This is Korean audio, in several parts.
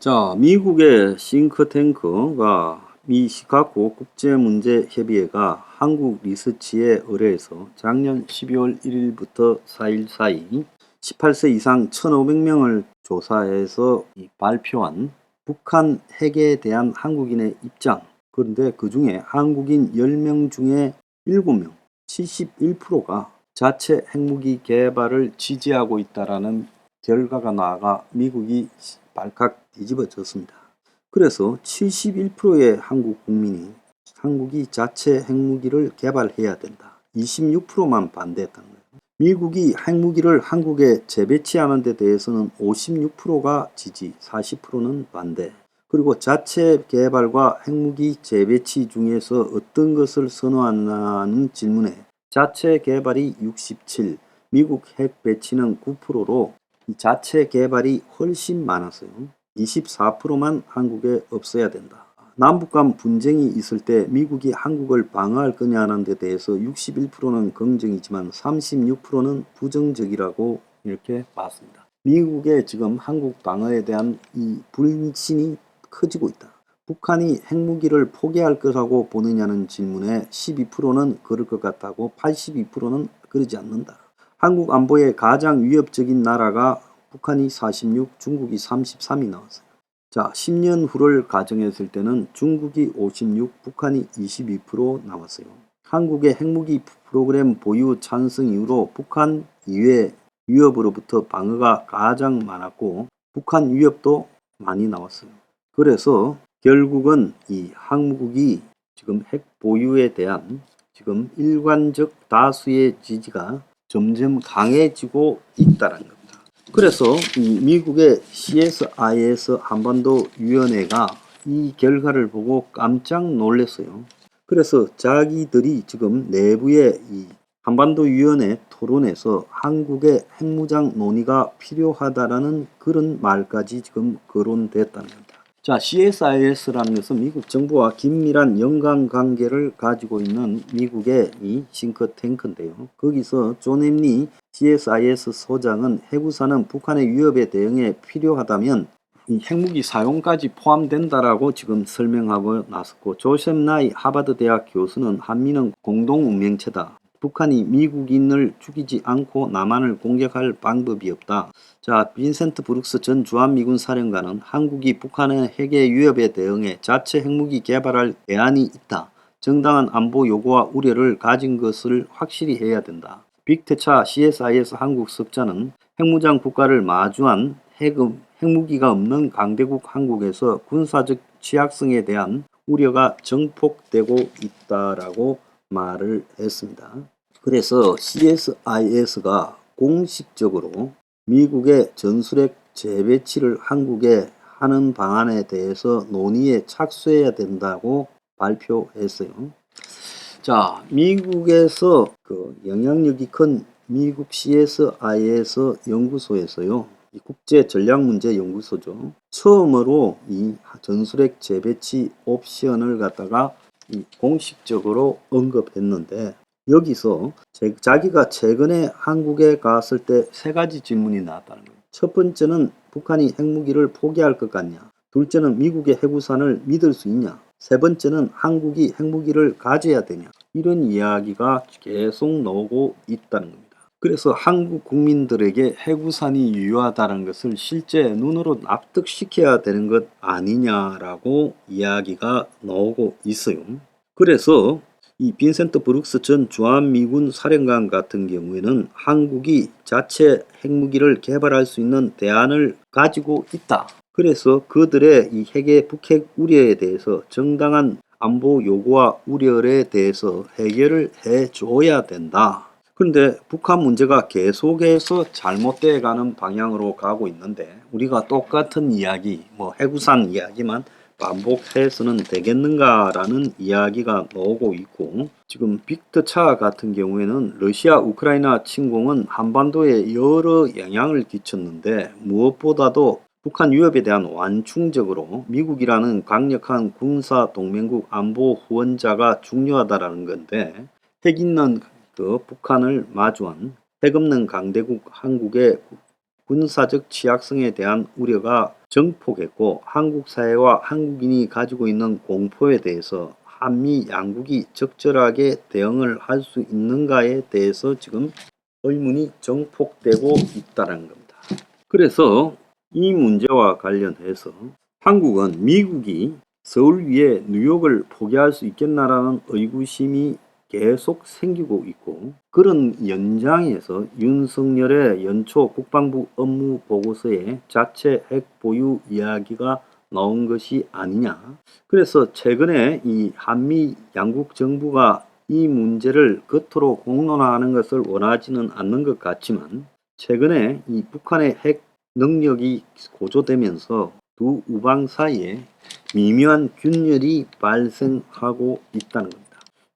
자, 미국의 싱크탱크가 미 시카고 국제문제협의회가 한국 리서치에 의뢰해서 작년 12월 1일부터 4일 사이 18세 이상 1,500명을 조사해서 발표한 북한 핵에 대한 한국인의 입장. 그런데 그 중에 한국인 10명 중에 7명, 71%가 자체 핵무기 개발을 지지하고 있다라는 결과가 나가 미국이 발칵 뒤집어졌습니다. 그래서 71%의 한국 국민이 한국이 자체 핵무기를 개발해야 된다. 26%만 반대했다는 거예요. 미국이 핵무기를 한국에 재배치하는 데 대해서는 56%가 지지, 40%는 반대. 그리고 자체 개발과 핵무기 재배치 중에서 어떤 것을 선호하느냐는 질문에 자체 개발이 67, 미국 핵 배치는 9%로 자체 개발이 훨씬 많았어요. 24%만 한국에 없어야 된다. 남북 간 분쟁이 있을 때 미국이 한국을 방어할 거냐는 데 대해서 61%는 긍정이지만 36%는 부정적이라고 이렇게 봤습니다. 미국의 지금 한국 방어에 대한 이 불신이 커지고 있다. 북한이 핵무기를 포기할 거라고 보느냐는 질문에 12%는 그럴 것 같다고 82%는 그러지 않는다. 한국 안보에 가장 위협적인 나라가 북한이 46, 중국이 33이 나왔어요. 자, 10년 후를 가정했을 때는 중국이 56, 북한이 22% 나왔어요. 한국의 핵무기 프로그램 보유 찬성 이후로 북한 이외 위협으로부터 방어가 가장 많았고 북한 위협도 많이 나왔어요. 그래서 결국은 이 한국이 지금 핵 보유에 대한 지금 일관적 다수의 지지가 점점 강해지고 있다는 겁니다. 그래서 미국의 CSIS 한반도 위원회가 이 결과를 보고 깜짝 놀랐어요. 그래서 자기들이 지금 내부의 이 한반도 위원회 토론에서 한국의 핵무장 논의가 필요하다라는 그런 말까지 지금 거론됐다는 겁니다. 자, CSIS라는 것은 미국 정부와 긴밀한 연관관계를 가지고 있는 미국의 이 싱크탱크인데요. 거기서 존 햄리 CSIS 소장은 핵우산은 북한의 위협에 대응에 필요하다면 이 핵무기 사용까지 포함된다라고 지금 설명하고 나섰고, 조셉 나이 하버드 대학 교수는 한미는 공동운명체다. 북한이 미국인을 죽이지 않고 남한을 공격할 방법이 없다. 자, 빈센트 브룩스 전 주한미군 사령관은 한국이 북한의 핵의 위협에 대응해 자체 핵무기 개발할 대안이 있다. 정당한 안보 요구와 우려를 가진 것을 확실히 해야 된다. 빅테차 CSIS 한국 석자는 핵무장 국가를 마주한 핵무기가 없는 강대국 한국에서 군사적 취약성에 대한 우려가 증폭되고 있다라고 말을 했습니다. 그래서 CSIS가 공식적으로 미국의 전술핵 재배치를 한국에 하는 방안에 대해서 논의에 착수해야 된다고 발표했어요. 자, 미국에서 그 영향력이 큰 미국 CSIS 연구소에서요, 이 국제전략문제연구소죠. 처음으로 이 전술핵 재배치 옵션을 갖다가 공식적으로 언급했는데, 여기서 자기가 최근에 한국에 갔을 때 세 가지 질문이 나왔다는 거예요. 첫 번째는 북한이 핵무기를 포기할 것 같냐? 둘째는 미국의 핵우산을 믿을 수 있냐? 세 번째는 한국이 핵무기를 가져야 되냐? 이런 이야기가 계속 나오고 있다는 겁니다. 그래서 한국 국민들에게 핵우산이 유효하다는 것을 실제 눈으로 납득시켜야 되는 것 아니냐라고 이야기가 나오고 있어요. 그래서 이 빈센트 브룩스 전 주한미군 사령관 같은 경우에는 한국이 자체 핵무기를 개발할 수 있는 대안을 가지고 있다. 그래서 그들의 이 핵의 북핵 우려에 대해서 정당한 안보 요구와 우려에 대해서 해결을 해줘야 된다. 그런데 북한 문제가 계속해서 잘못돼 가는 방향으로 가고 있는데 우리가 똑같은 이야기, 핵우산 이야기만 반복해서는 되겠는가라는 이야기가 나오고 있고, 지금 빅터차 같은 경우에는 러시아 우크라이나 침공은 한반도에 여러 영향을 끼쳤는데 무엇보다도 북한 위협에 대한 완충적으로 미국이라는 강력한 군사 동맹국 안보 후원자가 중요하다라는 건데, 핵 있는 그 북한을 마주한 핵 없는 강대국 한국의 군사적 취약성에 대한 우려가 증폭했고 한국 사회와 한국인이 가지고 있는 공포에 대해서 한미 양국이 적절하게 대응을 할 수 있는가에 대해서 지금 의문이 증폭되고 있다는 겁니다. 그래서 이 문제와 관련해서 한국은 미국이 서울 위에 뉴욕을 포기할 수 있겠나라는 의구심이 계속 생기고 있고, 그런 연장에서 윤석열의 연초 국방부 업무 보고서에 자체 핵 보유 이야기가 나온 것이 아니냐. 그래서 최근에 이 한미 양국 정부가 이 문제를 겉으로 공론화하는 것을 원하지는 않는 것 같지만, 최근에 이 북한의 핵 능력이 고조되면서 두 우방 사이에 미묘한 균열이 발생하고 있다는 겁니다.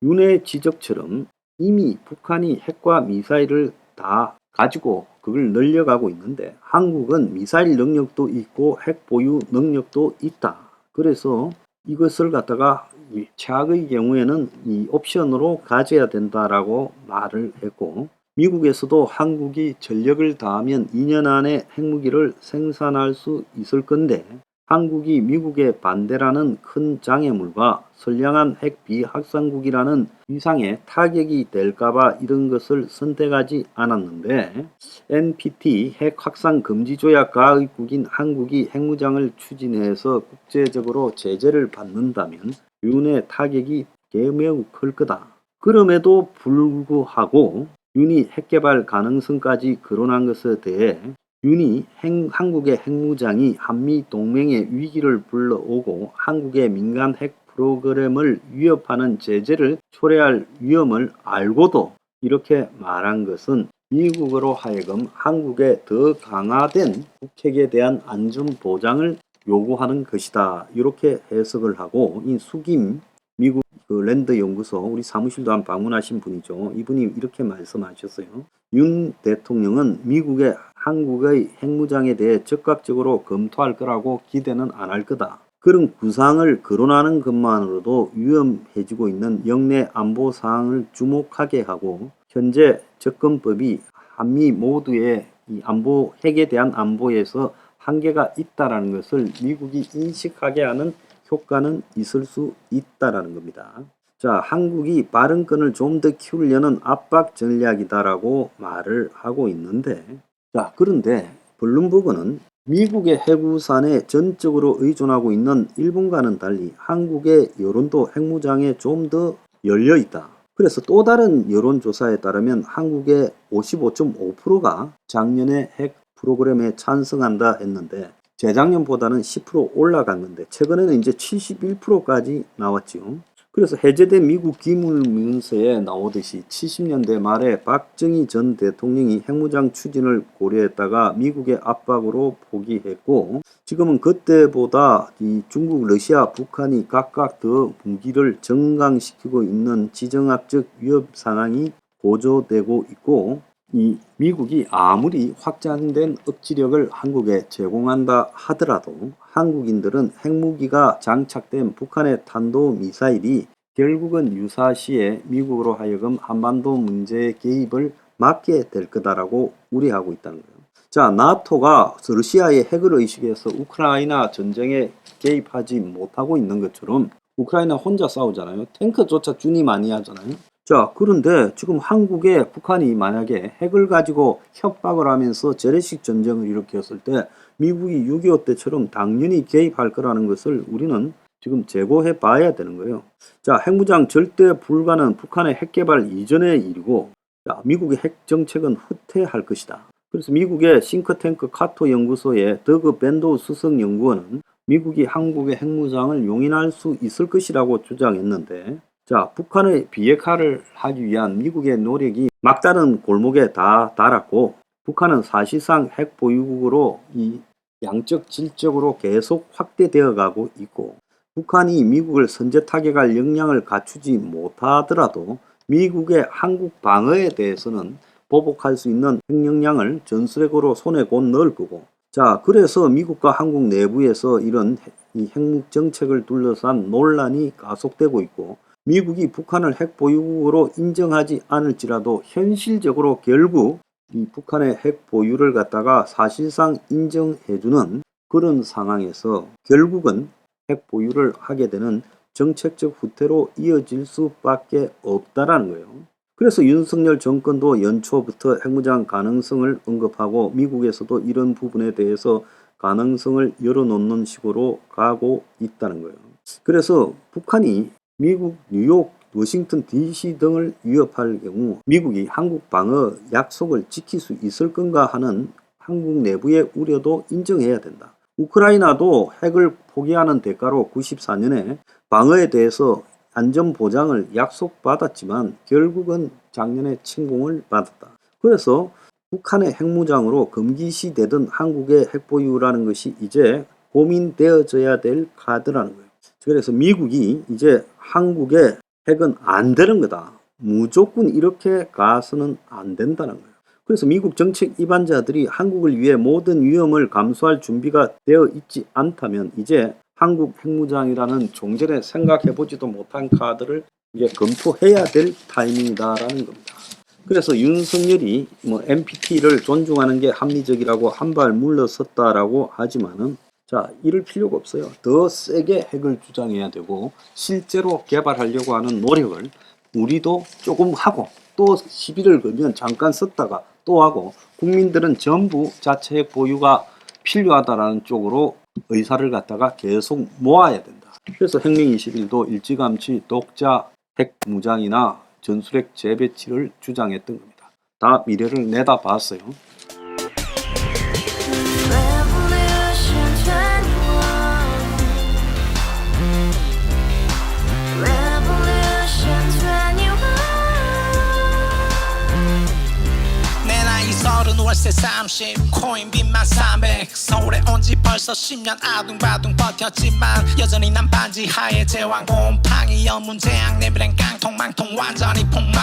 윤의 지적처럼 이미 북한이 핵과 미사일을 다 가지고 그걸 늘려가고 있는데 한국은 미사일 능력도 있고 핵 보유 능력도 있다. 그래서 이것을 갖다가 최악의 경우에는 이 옵션으로 가져야 된다라고 말을 했고, 미국에서도 한국이 전력을 다하면 2년 안에 핵무기를 생산할 수 있을 건데 한국이 미국의 반대라는 큰 장애물과 선량한 핵 비확산국이라는 위상에 타격이 될까봐 이런 것을 선택하지 않았는데, NPT 핵 확산 금지 조약 가입국인 한국이 핵무장을 추진해서 국제적으로 제재를 받는다면 윤의 타격이 매우 클 거다. 그럼에도 불구하고 윤이 핵개발 가능성까지 거론한 것에 대해 윤이 한국의 핵무장이 한미 동맹의 위기를 불러오고 한국의 민간 핵 프로그램을 위협하는 제재를 초래할 위험을 알고도 이렇게 말한 것은 미국으로 하여금 한국의 더 강화된 북핵에 대한 안전 보장을 요구하는 것이다. 이렇게 해석을 하고, 이 수김 미국 랜드 연구소 우리 사무실도 한 방문하신 분이죠. 이분이 이렇게 말씀하셨어요. 윤 대통령은 미국의 한국의 핵무장에 대해 적극적으로 검토할 거라고 기대는 안 할 거다. 그런 구상을 거론하는 것만으로도 위험해지고 있는 영내 안보 사항을 주목하게 하고, 현재 접근법이 한미 모두의 이 안보, 핵에 대한 안보에서 한계가 있다라는 것을 미국이 인식하게 하는 효과는 있을 수 있다라는 겁니다. 자, 한국이 발언권을 좀 더 키우려는 압박 전략이다라고 말을 하고 있는데, 자, 그런데 블룸버그는 미국의 핵우산에 전적으로 의존하고 있는 일본과는 달리 한국의 여론도 핵무장에 좀 더 열려 있다. 그래서 또 다른 여론조사에 따르면 한국의 55.5%가 작년에 핵 프로그램에 찬성한다 했는데 재작년보다는 10% 올라갔는데 최근에는 이제 71%까지 나왔죠. 그래서 해제된 미국 기밀문서에 나오듯이 70년대 말에 박정희 전 대통령이 핵무장 추진을 고려했다가 미국의 압박으로 포기했고, 지금은 그때보다 이 중국, 러시아, 북한이 각각 더 무기를 정강시키고 있는 지정학적 위협 상황이 고조되고 있고, 이 미국이 아무리 확장된 억지력을 한국에 제공한다 하더라도 한국인들은 핵무기가 장착된 북한의 탄도미사일이 결국은 유사시에 미국으로 하여금 한반도 문제 개입을 막게 될 거다라고 우려하고 있다는 거예요. 자, 나토가 러시아의 핵을 의식해서 우크라이나 전쟁에 개입하지 못하고 있는 것처럼 우크라이나 혼자 싸우잖아요. 탱크조차 준이 많이 하잖아요. 자, 그런데 지금 한국에 북한이 만약에 핵을 가지고 협박을 하면서 재래식 전쟁을 일으켰을 때 미국이 6.25 때처럼 당연히 개입할 거라는 것을 우리는 지금 재고해 봐야 되는 거예요. 자, 핵무장 절대 불가는 북한의 핵개발 이전의 일이고, 자, 미국의 핵 정책은 후퇴할 것이다. 그래서 미국의 싱크탱크 카토 연구소의 더그 밴도 수석 연구원은 미국이 한국의 핵무장을 용인할 수 있을 것이라고 주장했는데, 자, 북한의 비핵화를 하기 위한 미국의 노력이 막다른 골목에 다 달았고, 북한은 사실상 핵 보유국으로 이 양적 질적으로 계속 확대되어 가고 있고, 북한이 미국을 선제 타격할 역량을 갖추지 못하더라도 미국의 한국 방어에 대해서는 보복할 수 있는 핵 역량을 전술핵으로 손에 곧 넣을 거고, 자, 그래서 미국과 한국 내부에서 이런 이 핵무 정책을 둘러싼 논란이 가속되고 있고, 미국이 북한을 핵 보유국으로 인정하지 않을지라도 현실적으로 결국 이 북한의 핵 보유를 갖다가 사실상 인정해주는 그런 상황에서 결국은 핵 보유를 하게 되는 정책적 후퇴로 이어질 수밖에 없다라는 거예요. 그래서 윤석열 정권도 연초부터 핵무장 가능성을 언급하고 미국에서도 이런 부분에 대해서 가능성을 열어놓는 식으로 가고 있다는 거예요. 그래서 북한이 미국, 뉴욕, 워싱턴 DC 등을 위협할 경우 미국이 한국 방어 약속을 지킬 수 있을 건가 하는 한국 내부의 우려도 인정해야 된다. 우크라이나도 핵을 포기하는 대가로 94년에 방어에 대해서 안전보장을 약속받았지만 결국은 작년에 침공을 받았다. 그래서 북한의 핵무장으로 금기시되던 한국의 핵보유라는 것이 이제 고민되어져야 될 카드라는 거예요. 그래서 미국이 이제 한국의 핵은 안 되는 거다. 무조건 이렇게 가서는 안 된다는 거예요. 그래서 미국 정책 입안자들이 한국을 위해 모든 위험을 감수할 준비가 되어 있지 않다면 이제 한국 핵무장이라는 종전에 생각해보지도 못한 카드를 이제 검토해야 될 타이밍이다라는 겁니다. 그래서 윤석열이 NPT를 존중하는 게 합리적이라고 한 발 물러섰다라고 하지만은 자, 이럴 필요가 없어요. 더 세게 핵을 주장해야 되고 실제로 개발하려고 하는 노력을 우리도 조금 하고 또 시비를 걸면 잠깐 썼다가 또 하고 국민들은 전부 자체 핵 보유가 필요하다라는 쪽으로 의사를 갖다가 계속 모아야 된다. 그래서 혁명 21도 일찌감치 독자 핵 무장이나 전술핵 재배치를 주장했던 겁니다. 다 미래를 내다봤어요. 월세 30 코인 빚만 300 서울에 온 지 벌써 10년 아둥바둥 버텼지만 여전히 난 반지 하에 제왕 곰팡이 연문제약 내비랭 깡통 망통 완전히 폭망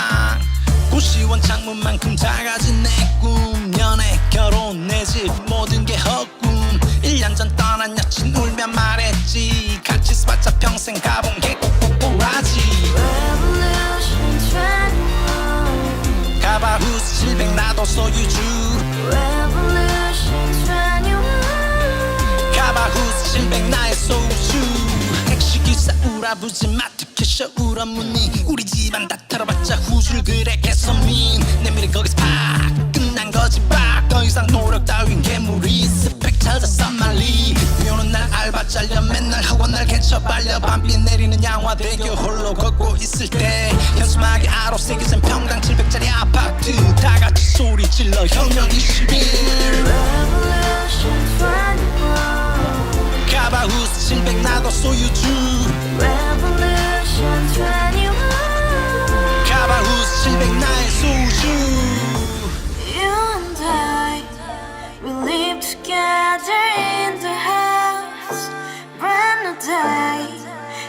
구시원 창문만큼 작아진 내 꿈 연애 결혼 내 집 모든 게 헛꿈 1년 전 떠난 여친 울며 말했지 같이 써봤자 평생 가본 게 꼭꼭꼭하지 가바후스 700 나도 소유주 가바후스 700 나의 소유주 핵시기사 우라부지 마트캐셔 울어무니 우리 집안 다 털어봤자 후줄 그래 개선민 내 미래 거기서 팍 끝난 거지 팍 더 이상 노력 따윈 괴물이 스펙 찾아서 말리 비오는 날 알바 잘려 맨날 학원 날 개쳐 발려 밤비 내리는 양화대교 홀로 걷고 있을 때 현수막에 아로 새겨진 평당 700짜리 아파트 다같이 소리 질러 혁명 21 가바후스 700 나도 소유주 가바후스 700 나의 소유주 live together in the house, brand new day,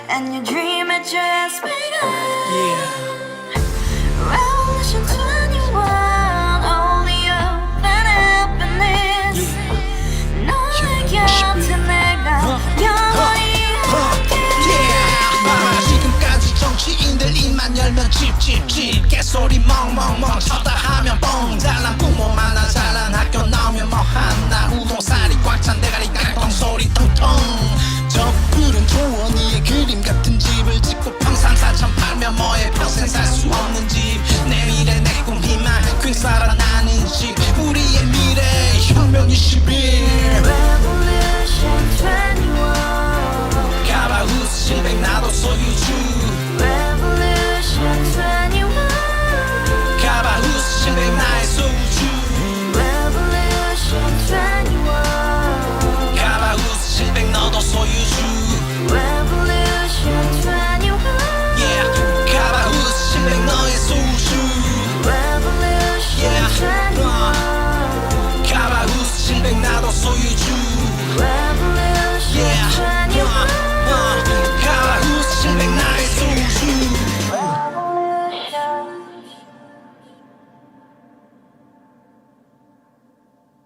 and your dream had just begun. Revolution 21, only hope and happiness. 너의 곁에 내가 영원히 지금까지 정치인들 입만 열면 찝찝찝 개소리 멍멍멍 쳤다 하면 뻥 잘난 부모 만나 잘난 학교 나오면 뭐 하나 우동살이 꽉 찬 대가리 깡통 소리 통통